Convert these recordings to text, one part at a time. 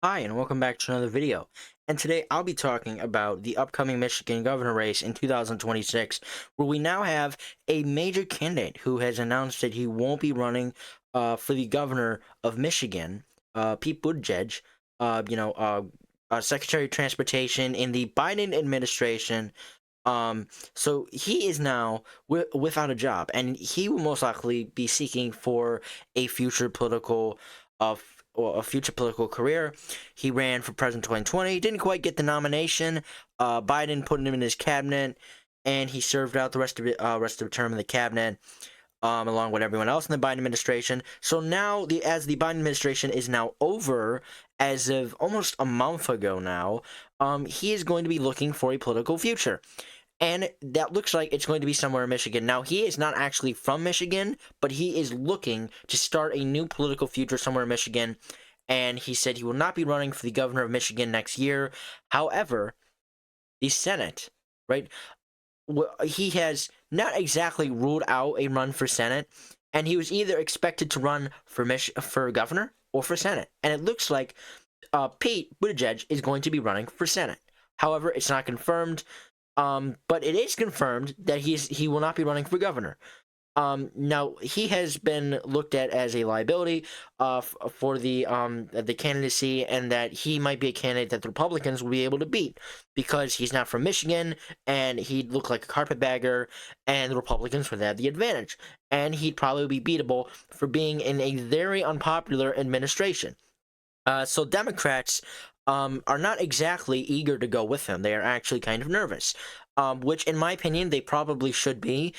Hi, and welcome back to another video. And today I'll be talking about the upcoming Michigan governor race in 2026, where we now have a major candidate who has announced that he won't be running for the governor of Michigan, Pete Buttigieg, Secretary of Transportation in the Biden administration. So he is now without a job, and he will most likely be seeking for a future political of a future political career. He ran for president 2020, didn't quite get the nomination. Biden put him in his cabinet, and he served out the rest of the term in the cabinet, along with everyone else in the Biden administration. So now, as the Biden administration is now over, as of almost a month ago now, he is going to be looking for a political future. And that looks like it's going to be somewhere in Michigan. Now, he is not actually from Michigan, but he is looking to start a new political future somewhere in Michigan. And he said he will not be running for the governor of Michigan next year. However, the Senate, right? He has not exactly ruled out a run for Senate, and he was either expected to run for governor or for Senate. And it looks like Pete Buttigieg is going to be running for Senate. However, it's not confirmed. But it is confirmed that he will not be running for governor. Now he has been looked at as a liability for the candidacy, and that he might be a candidate that the Republicans will be able to beat because he's not from Michigan and he'd look like a carpetbagger, and the Republicans would have the advantage, and he'd probably be beatable for being in a very unpopular administration. So Democrats are not exactly eager to go with him. They are actually kind of nervous, which, in my opinion, they probably should be.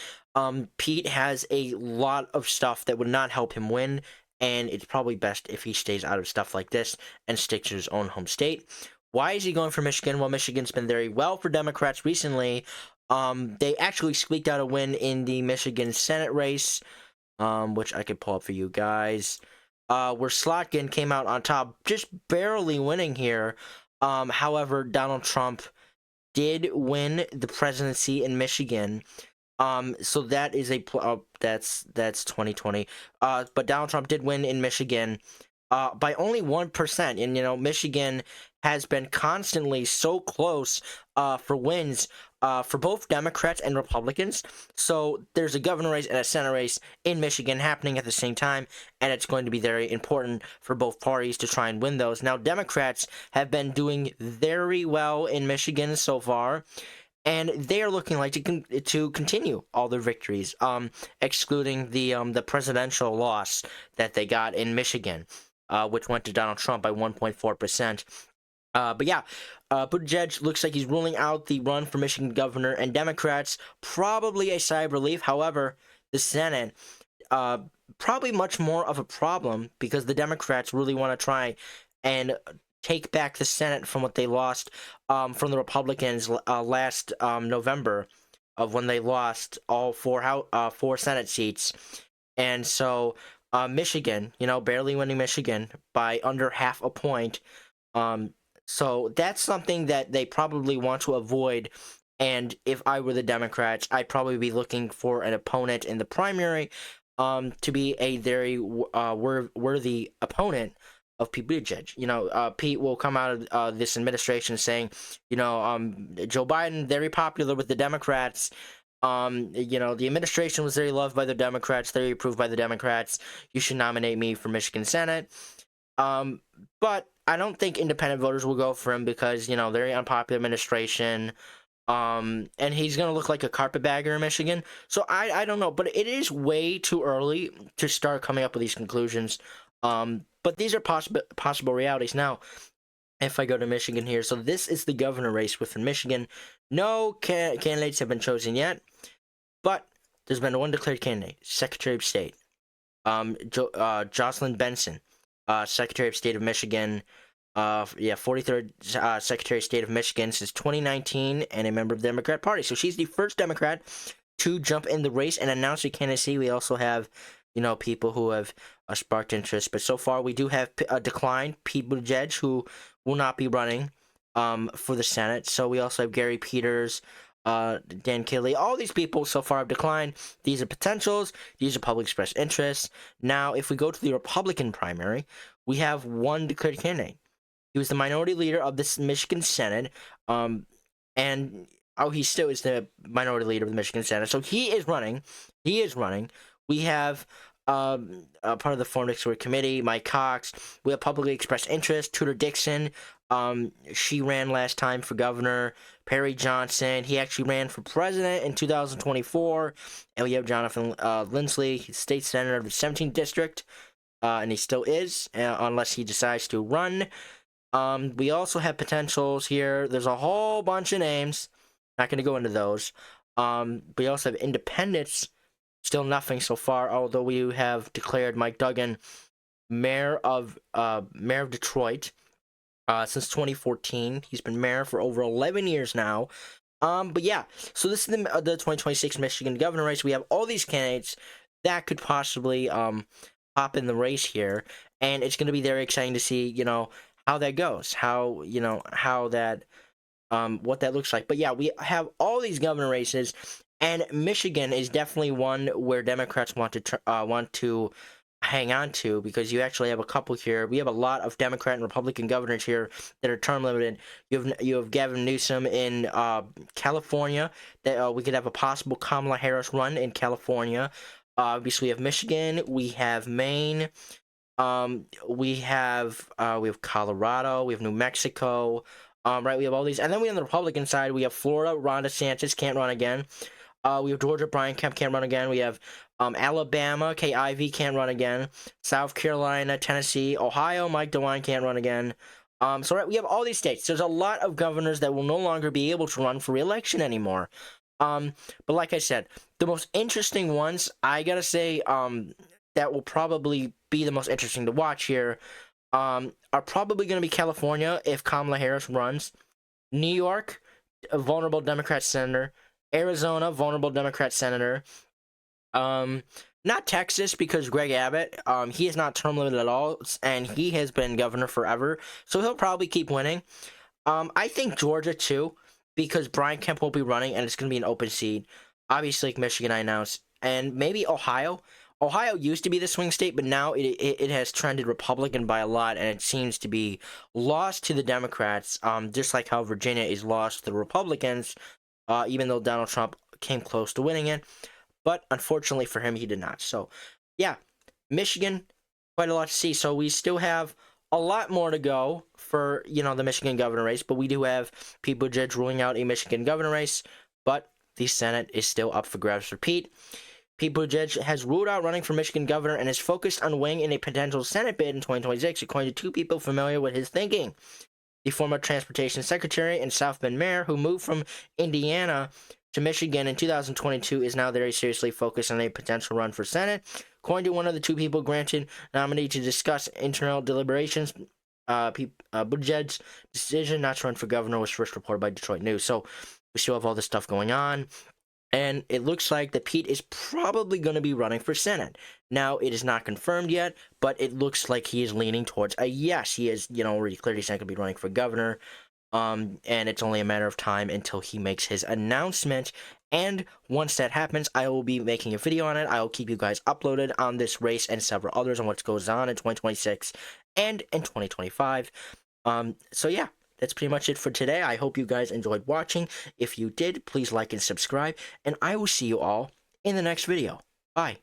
Pete has a lot of stuff that would not help him win, and it's probably best if he stays out of stuff like this and sticks to his own home state. Why is he going for Michigan? Well, Michigan's been very well for Democrats recently. They actually squeaked out a win in the Michigan Senate race, which I could pull up for you guys, where Slotkin came out on top, just barely winning here. However, Donald Trump did win the presidency in Michigan. So that is that's 2020. But Donald Trump did win in Michigan by only 1%. And, Michigan has been constantly so close for wins for both Democrats and Republicans. So there's a governor race and a Senate race in Michigan happening at the same time, and it's going to be very important for both parties to try and win those. Now, Democrats have been doing very well in Michigan so far, and they are looking like to continue all their victories, excluding the presidential loss that they got in Michigan, which went to Donald Trump by 1.4%. But yeah, Buttigieg looks like he's ruling out the run for Michigan governor, and Democrats probably a sigh of relief. However, the Senate, probably much more of a problem because the Democrats really want to try and take back the Senate from what they lost from the Republicans last November, of when they lost all four Senate seats. And so Michigan, barely winning Michigan by under half a point. So that's something that they probably want to avoid. And if I were the Democrats, I'd probably be looking for an opponent in the primary, to be a very worthy opponent of Pete Buttigieg. Pete will come out of this administration saying, Joe Biden, very popular with the Democrats. The administration was very loved by the Democrats, very approved by the Democrats. You should nominate me for Michigan Senate. But I don't think independent voters will go for him because, very unpopular administration. And he's going to look like a carpetbagger in Michigan. So I don't know, but it is way too early to start coming up with these conclusions. But these are possible realities. Now, if I go to Michigan here, so this is the governor race within Michigan. No candidates have been chosen yet, but there's been one declared candidate, Secretary of State, Jocelyn Benson, Secretary of State of Michigan. 43rd Secretary of State of Michigan since 2019, and a member of the Democrat Party. So she's the first Democrat to jump in the race and announce her candidacy. We also have, people who have sparked interest, but so far we do have a decline, Pete Buttigieg, who will not be running for the Senate. So we also have Gary Peters, Dan Kelly. All these people so far have declined. These are potentials. These are public expressed interests. Now, if we go to the Republican primary, we have one declared candidate, He was the minority leader of this Michigan Senate, um, and he still is the minority leader of the Michigan Senate. So he is running. He is running. We have part of the Foreign District Committee, Mike Cox. We have publicly expressed interest. Tudor Dixon. She ran last time for governor. Perry Johnson. He actually ran for president in 2024. And we have Jonathan Lindsley, state senator of the 17th district, and he still is, unless he decides to run. We also have potentials here. There's a whole bunch of names. Not going to go into those. We also have independents. Still nothing so far, although we have declared Mike Duggan mayor of Detroit since 2014. He's been mayor for over 11 years now. But yeah, so this is the 2026 Michigan governor race. We have all these candidates that could possibly hop in the race here, and it's going to be very exciting to see, how that goes, how that what that looks like. But yeah, we have all these governor races, and Michigan is definitely one where Democrats want to hang on to, because you actually have a couple here. We have a lot of Democrat and Republican governors here that are term limited. You have Gavin Newsom in California. That we could have a possible Kamala Harris run in California. Obviously, we have Michigan. We have Maine. We have Colorado. We have New Mexico. Right, we have all these, and then we on the Republican side, we have Florida. Ron DeSantis can't run again. We have Georgia. Brian Kemp can't run again. We have Alabama. Kay Ivey can't run again. South Carolina, Tennessee, Ohio. Mike DeWine can't run again. So right, we have all these states. There's a lot of governors that will no longer be able to run for re-election anymore. But like I said, the most interesting ones, I gotta say, that will probably be the most interesting to watch here, are probably going to be California if Kamala Harris runs, New York, a vulnerable Democrat senator, Arizona, vulnerable Democrat senator, not Texas because Greg Abbott, he is not term limited at all, and he has been governor forever, so he'll probably keep winning. I think Georgia too, because Brian Kemp won't be running, and it's going to be an open seat. Obviously, like Michigan, I announced, and maybe Ohio. Ohio used to be the swing state, but now it has trended Republican by a lot, and it seems to be lost to the Democrats, just like how Virginia is lost to the Republicans, even though Donald Trump came close to winning it. But unfortunately for him, he did not. So, yeah, Michigan, quite a lot to see. So we still have a lot more to go for, the Michigan governor race, but we do have Pete Buttigieg ruling out a Michigan governor race, but the Senate is still up for grabs for Pete. Pete Buttigieg has ruled out running for Michigan governor and is focused on weighing in a potential Senate bid in 2026, according to two people familiar with his thinking. The former transportation secretary and South Bend mayor, who moved from Indiana to Michigan in 2022, is now very seriously focused on a potential run for Senate. According to one of the two people granted nominee to discuss internal deliberations, Buttigieg's decision not to run for governor was first reported by Detroit News. So we still have all this stuff going on. And it looks like that Pete is probably going to be running for Senate. Now, it is not confirmed yet, but it looks like he is leaning towards a yes. He is, already declared he's not going to be running for governor. And it's only a matter of time until he makes his announcement. And once that happens, I will be making a video on it. I will keep you guys uploaded on this race and several others on what goes on in 2026 and in 2025. So yeah. That's pretty much it for today. I hope you guys enjoyed watching. If you did, please like and subscribe, and I will see you all in the next video. Bye.